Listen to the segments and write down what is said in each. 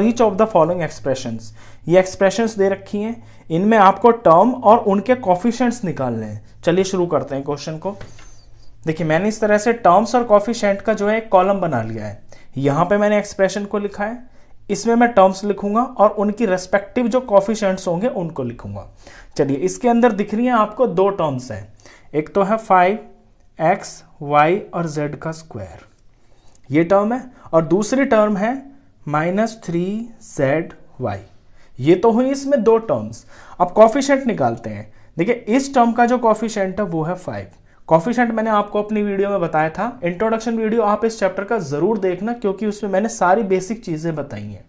Each of the following expressions, ये expressions दे रखी हैं, इनमें आपको टर्म और उनके कॉफिशिएंट्स निकालने हैं। चलिए शुरू करते हैं क्वेश्चन को। देखिए मैंने इस तरह से टर्म्स और कॉफिशिएंट का जो है एक कॉलम बना लिया है। यहां पे मैंने एक्सप्रेशन को लिखा है, इसमें मैं टर्म्स लिखूंगा और उनकी रेस्पेक्टिव जो कॉफिशिएंट्स होंगे उनको लिखूंगा। चलिए इसके अंदर दिख रही है आपको दो टर्म्स हैं, एक तो है 5x y और z का स्क्वायर, ये टर्म है, और दूसरी टर्म है -3zy। ये तो हुई इसमें दो टर्म्स। अब कॉफिशिएंट निकालते हैं। देखिए इस टर्म का जो कॉफिशिएंट है वो है 5। कॉफिशिएंट मैंने आपको अपनी वीडियो में बताया था, इंट्रोडक्शन वीडियो आप इस चैप्टर का जरूर देखना, क्योंकि उसमें मैंने सारी बेसिक चीजें बताई हैं।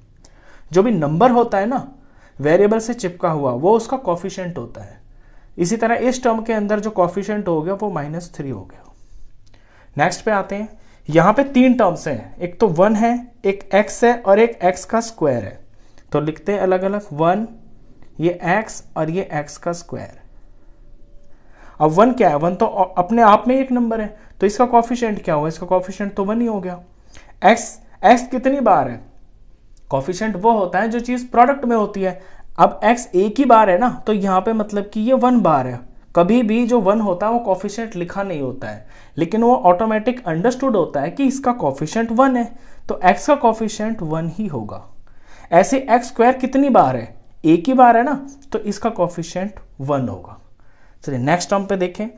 जो भी नंबर होता है ना वेरिएबल से चिपका हुआ, वो उसका कॉफिशिएंट होता है। इसी तरह इस टर्म के अंदर जो कॉफिशिएंट हो गया वो -3 हो गया। नेक्स्ट पे आते हैं। यहां पे तीन टर्म्स हैं, एक तो 1 है, एक x है और एक x का स्क्वायर है। तो लिखते हैं अलग अलग, 1 ये x और ये x का स्क्वायर। अब 1 क्या है? 1 तो अपने आप में एक नंबर है, तो इसका कॉफिशिएंट क्या होगा? इसका कॉफिशिएंट तो 1 ही हो गया। x कितनी बार है? कॉफिशिएंट वो होता है जो चीज प्रोडक्ट में होती है। अब x एक ही बार है ना, तो यहां पे मतलब कि ये 1 बार है। कभी भी जो 1 होता है वो कॉफिशिएंट लिखा नहीं होता है, लेकिन वो ऑटोमेटिक अंडरस्टूड होता है कि इसका कॉफिशिएंट 1 है, तो x का कॉफिशिएंट 1 ही होगा। ऐसे x स्क्वायर कितनी बार है? एक ही बार है ना, तो इसका कॉफिशिएंट 1 होगा। चलिए नेक्स्ट टर्म पे देखें।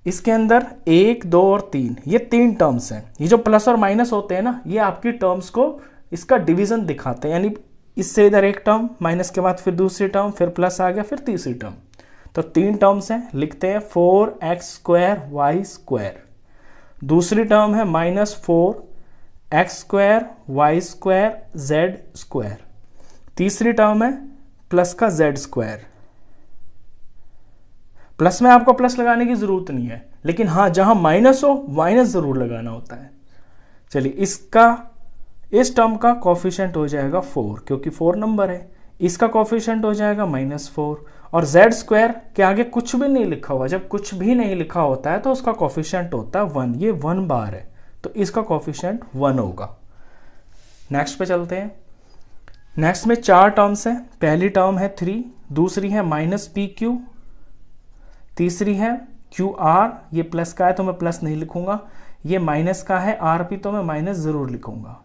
इसके अंदर 1, 2 और 3, ये 3 टर्म्स हैं। ये जो प्लस और माइनस होते हैं ना, ये आपकी टर्म्स को इसका डिवीजन दिखाते हैं, यानी इससे इधर एक टर्म, माइनस के बाद फिर दूसरी टर्म, फिर प्लस आ गया, फिर तीसरी टर्म। तो 3 टर्म्स हैं, लिखते हैं 4x² y स्क्वायर। दूसरी टर्म है -4x² y square z square. तीसरी टर्म है प्लस का z स्क्वायर। प्लस में आपको प्लस लगाने की जरूरत नहीं है, लेकिन हाँ जहां माइनस हो माइनस जरूर लगाना होता है। चलिए इस टर्म का कॉफिशिएंट हो जाएगा 4, क्योंकि 4 नंबर है। इसका कॉफिशिएंट हो जाएगा -4, और z स्क्वायर के आगे कुछ भी नहीं लिखा हुआ। जब कुछ भी नहीं लिखा होता है तो उसका कॉफिशिएंट होता है 1। ये 1 बार है, तो इसका कॉफिशिएंट 1 होगा। नेक्स्ट पे चलते हैं। नेक्स्ट में 4 टर्म्स हैं। पहली टर्म है 3, दूसरी है -pq, तीसरी है QR। ये प्लस का है तो मैं प्लस नहीं लिखूंगा, ये माइनस का है RP तो मैं माइनस जरूर लिखूंगा।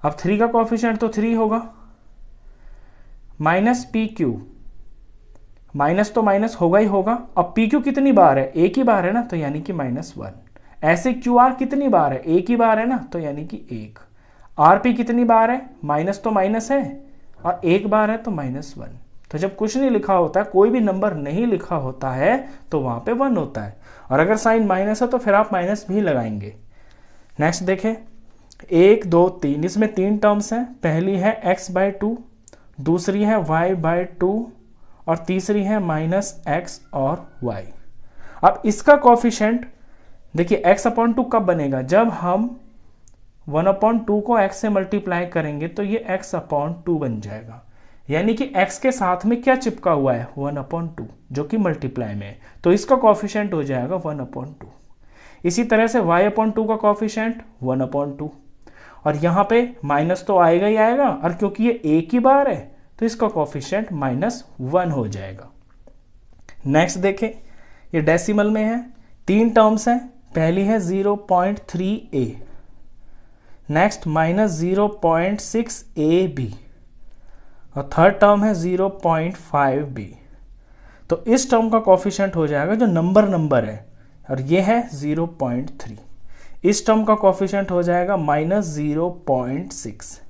अब 3 का कॉफिशिएंट तो 3 होगा। -pq, माइनस तो माइनस होगा ही होगा। अब pq कितनी बार है? एक ही बार है ना, तो यानी कि -1। ऐसे QR कितनी बार है? एक ही बार है ना, तो यानी कि 1। RP कितनी बार है? माइनस तो माइनस है और एक बार है तो -1। तो जब कुछ नहीं लिखा होता है, कोई भी नंबर नहीं लिखा होता है, तो वहां पे 1 होता है, और अगर साइन माइनस है तो फिर आप माइनस भी लगाएंगे। नेक्स्ट देखें, 1, 2, 3, इसमें 3 टर्म्स हैं। पहली है x/2, दूसरी है y/2 और तीसरी है -x और y। अब इसका कॉफिशिएंट देखिए x/2 कब बनेगा? जब हम 1/2 को x से मल्टीप्लाई करेंगे तो ये x/2 बन जाएगा। यानी कि x के साथ में क्या चिपका हुआ है? 1/2, जो कि मल्टीप्लाई में है, तो इसका कॉफिशिएंट हो जाएगा 1/2। इसी तरह से y/2 का कॉफिशिएंट 1/2, और यहां पे माइनस तो आएगा ही आएगा, और क्योंकि ये एक ही बार है तो इसका कॉफिशिएंट -1 हो जाएगा। नेक्स्ट देखें, ये डेसिमल में है। 3 टर्म्स हैं। पहली है 0.3a, नेक्स्ट -0.6ab, और थर्ड टर्म है 0.5b। तो इस टर्म का कॉफिशिएंट हो जाएगा जो नंबर है, और ये है 0.3। इस टर्म का कॉफिशिएंट हो जाएगा -0.6,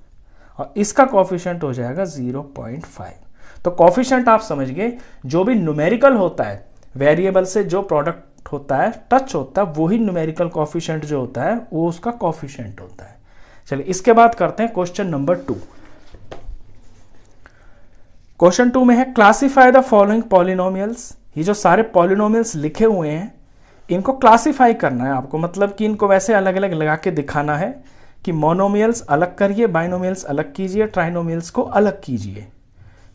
और इसका कॉफिशिएंट हो जाएगा 0.5। तो कॉफिशिएंट आप समझ गए, जो भी न्यूमेरिकल होता है, वेरिएबल से जो प्रोडक्ट होता है, टच होता है, वही न्यूमेरिकल कॉफिशिएंट जो होता है वो उसका कॉफिशिएंट होता है। चलिए इसके बाद करते हैं क्वेश्चन नंबर 2। क्वेश्चन 2 में है क्लासिफाई द फॉलोइंग पॉलिनोमियल्स। ये जो सारे पॉलिनोमियल्स लिखे हुए हैं इनको क्लासिफाई करना है आपको, मतलब कि इनको वैसे अलग अलग लगा के दिखाना है कि मोनोमियल्स अलग करिए, बाइनोमियल्स अलग कीजिए, ट्राइनोमियल्स को अलग कीजिए।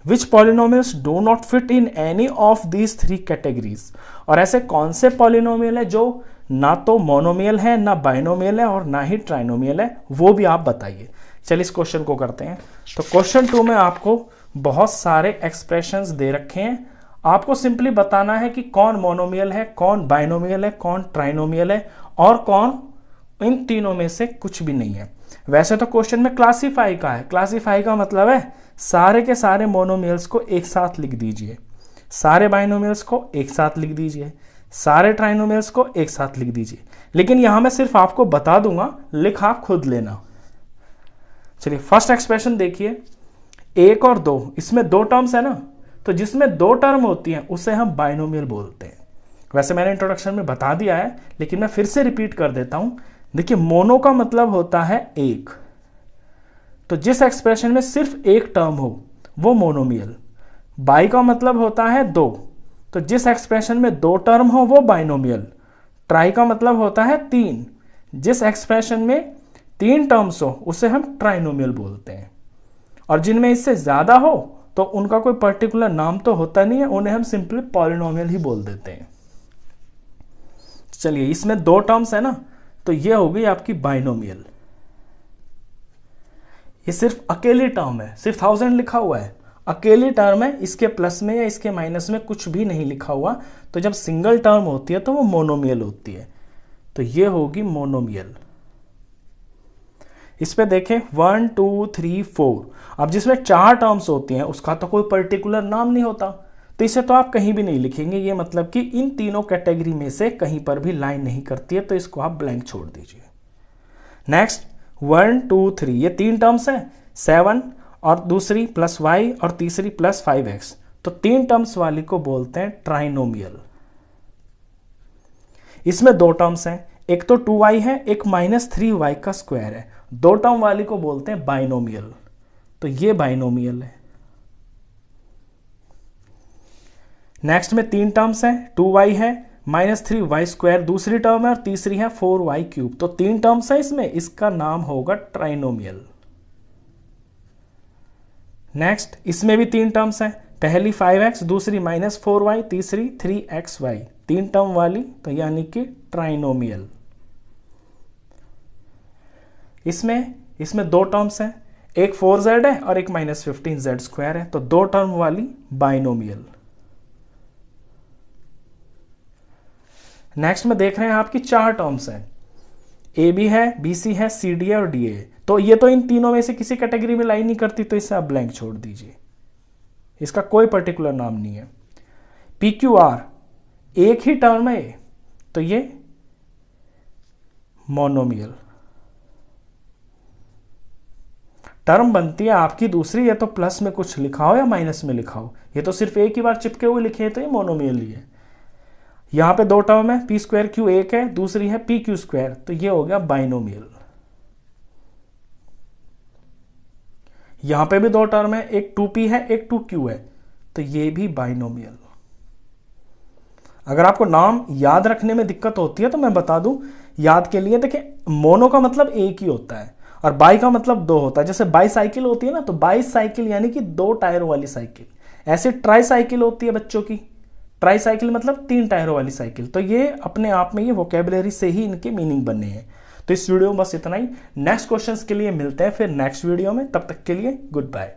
Which polynomials do not fit in any of these 3 categories. और ऐसे कौन से पॉलिनोमियल है जो ना तो मोनोमियल है, ना बाइनोमियल है और ना ही ट्राइनोमियल है, वो भी आप बताइए। चलिए इस क्वेश्चन को करते हैं। तो क्वेश्चन 2 में आपको बहुत सारे एक्सप्रेशंस दे रखे हैं, आपको सिंपली बताना है कि कौन मोनोमियल है, कौन बाइनोमियल है, कौन ट्राइनोमियल है और कौन इन तीनों में से कुछ भी नहीं है। वैसे तो क्वेश्चन में क्लासीफाई का है, क्लासीफाई का मतलब है सारे के सारे मोनोमियल्स को एक साथ लिख दीजिए, सारे बाइनोमियल्स को एक साथ लिख दीजिए, सारे ट्राइनोमियल्स को एक साथ लिख दीजिए। लेकिन यहां मैं सिर्फ आपको बता दूंगा, लिख आप खुद लेना। चलिए फर्स्ट एक्सप्रेशन देखिए, 1 और 2, इसमें 2 टर्म्स है ना, तो जिसमें 2 टर्म होती हैं उसे हम बाइनोमियल बोलते हैं। वैसे मैंने इंट्रोडक्शन में बता दिया है, लेकिन मैं फिर से रिपीट कर देता हूं। देखिए मोनो का मतलब होता है 1, तो जिस एक्सप्रेशन में सिर्फ एक टर्म हो वो मोनोमियल। बाई का मतलब होता है 2, तो जिस एक्सप्रेशन में 2 टर्म हो वो बाइनोमियल। ट्राई का मतलब होता है 3, जिस एक्सप्रेशन में 3 टर्म्स हो उसे हम ट्राइनोमियल बोलते हैं। और जिनमें इससे ज्यादा हो तो उनका कोई पर्टिकुलर नाम तो होता नहीं है, उन्हें हम सिंपली पॉलिनोमियल ही बोल देते हैं। चलिए इसमें 2 टर्म्स है ना, तो ये हो गई आपकी बाइनोमियल। ये सिर्फ अकेली टर्म है, सिर्फ 1000 लिखा हुआ है, अकेली टर्म है, इसके प्लस में या इसके माइनस में कुछ भी नहीं लिखा हुआ। तो जब सिंगल टर्म होती है तो वो मोनोमियल होती है, तो ये होगी मोनोमियल। इस पे देखें 1 2 3 4, अब जिसमें 4 टर्म्स होती हैं उसका तो कोई पर्टिकुलर नाम नहीं होता, तो इसे तो आप कहीं भी नहीं लिखेंगे। ये मतलब कि इन तीनों कैटेगरी में से कहीं पर भी लाइन नहीं करती है, तो इसको आप ब्लैंक छोड़ दीजिए। नेक्स्ट 1 2 3, ये 3 टर्म्स हैं, 7 और दूसरी प्लस y और तीसरी प्लस 5x, तो 3 टर्म्स वाली को बोलते हैं ट्राइनोमियल। इसमें 2 टर्म्स हैं, एक तो 2y है, एक -3y का स्क्वायर है, 2 टर्म वाली को बोलते हैं बाइनोमियल, तो ये बाइनोमियल है। नेक्स्ट में 3 टर्म्स हैं, 2y है, -3y स्क्वायर दूसरी टर्म है और तीसरी है 4y क्यूब, तो 3 टर्म्स है इसमें, इसका नाम होगा ट्राइनोमियल। नेक्स्ट इसमें भी 3 टर्म्स हैं, पहली 5x, दूसरी -4y, तीसरी 3xy, 3 टर्म वाली, तो यानी कि ट्राइनोमियल। इसमें 2 टर्म्स हैं, एक 4z है और एक -15z स्क्वायर है, तो 2 टर्म वाली बाइनोमियल। नेक्स्ट में देख रहे हैं आपकी 4 टर्म्स हैं, ए बी है, बी सी है, सी डी है और डी ए, तो ये तो इन तीनों में से किसी कैटेगरी में लाइन नहीं करती, तो इसे आप ब्लैंक छोड़ दीजिए, इसका कोई पर्टिकुलर नाम नहीं है। पी क्यू आर एक ही टर्म है, तो ये मोनोमियल। टर्म बनती है आपकी दूसरी, या तो प्लस में कुछ लिखा हो या माइनस में लिखा हो, ये तो सिर्फ एक ही बार चिपके हुए लिखे हैं, तो ये मोनोमियल ही है। यहां पे 2 टर्म है, पी स्क्वायर क्यू एक है, दूसरी है पी क्यू स्क्वायर, तो ये हो गया बाइनोमियल। यहां पे भी 2 टर्म है, एक 2p है, एक 2q है, तो ये भी बाइनोमियल। अगर आपको नाम याद रखने में दिक्कत होती है तो मैं बता दूं याद के लिए, देखिए मोनो का मतलब एक ही होता है और बाई का मतलब 2 होता है। जैसे बाई साइकिल होती है ना, तो बाई साइकिल यानी कि 2 टायरों वाली साइकिल। ऐसे ट्राई साइकिल होती है बच्चों की, ट्राई साइकिल मतलब 3 टायरों वाली साइकिल। तो ये अपने आप में ये वोकेबुलरी से ही इनके मीनिंग बने हैं। तो इस वीडियो में बस इतना ही। नेक्स्ट क्वेश्चंस के लिए मिलते हैं फिर नेक्स्ट वीडियो में, तब तक के लिए गुड बाय।